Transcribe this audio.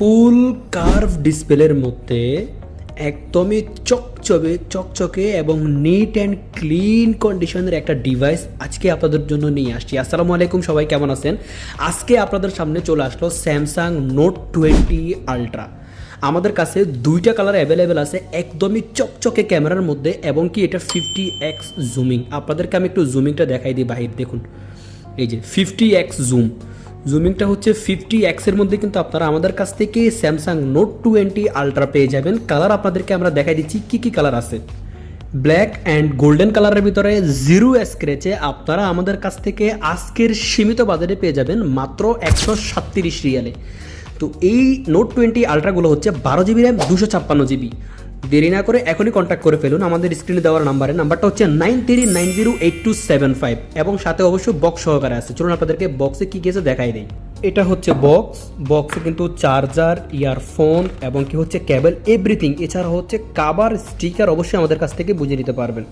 ফুল curve ডিসপ্লের মধ্যে একদমই চকচকে এবং নিট অ্যান্ড ক্লিন কন্ডিশনের একটা ডিভাইস আজকে আপনাদের জন্য নিয়ে আসছি। আসসালামু আলাইকুম, সবাই কেমন আছেন? আজকে আপনাদের সামনে চলে আসলো স্যামসাং নোট 20 আলট্রা। আমাদের কাছে দুইটা কালার অ্যাভেলেবেল আছে, একদমই চকচকে ক্যামেরার মধ্যে এবং কি এটা 50x জুমিং। আপনাদেরকে আমি একটু জুমিংটা দেখাই দিই। বাহির দেখুন, এই যে 50x জুমিংটা হচ্ছে 50x এর মধ্যে কিন্তু আপনারা আমাদের কাছ থেকে স্যামসাং নোট 20 আলট্রা পেয়ে যাবেন। কালার আপনাদেরকে আমরা দেখাই দিচ্ছি কি কি কালার আছে। ব্ল্যাক অ্যান্ড গোল্ডেন কালারের ভিতরে জিরো স্ক্র্যাচে আপনারা আমাদের কাছ থেকে আজকের সীমিত বাজারে পেয়ে যাবেন মাত্র 137 রিয়ালে। তো এই নোট 20 আলট্রাগুলো হচ্ছে 12 GB র্যাম, 256 GB। দেরি না করে এখনই কন্ট্যাক্ট করে ফেলুন আমাদের স্ক্রিনে দেওয়ার নাম্বারটা হচ্ছে 93908275 এবং সাথে অবশ্যই বক্স সহকারে আছে। চলুন আপনাদেরকে বক্সে কী গেছে দেখাই দেই। এটা হচ্ছে বক্সে কিন্তু চার্জার, ইয়ারফোন এবং কি হচ্ছে কেবল এভরিথিং, এছাড়া হচ্ছে কাভার, স্টিকার অবশ্যই আমাদের কাছ থেকে বুঝে নিতে পারবেন।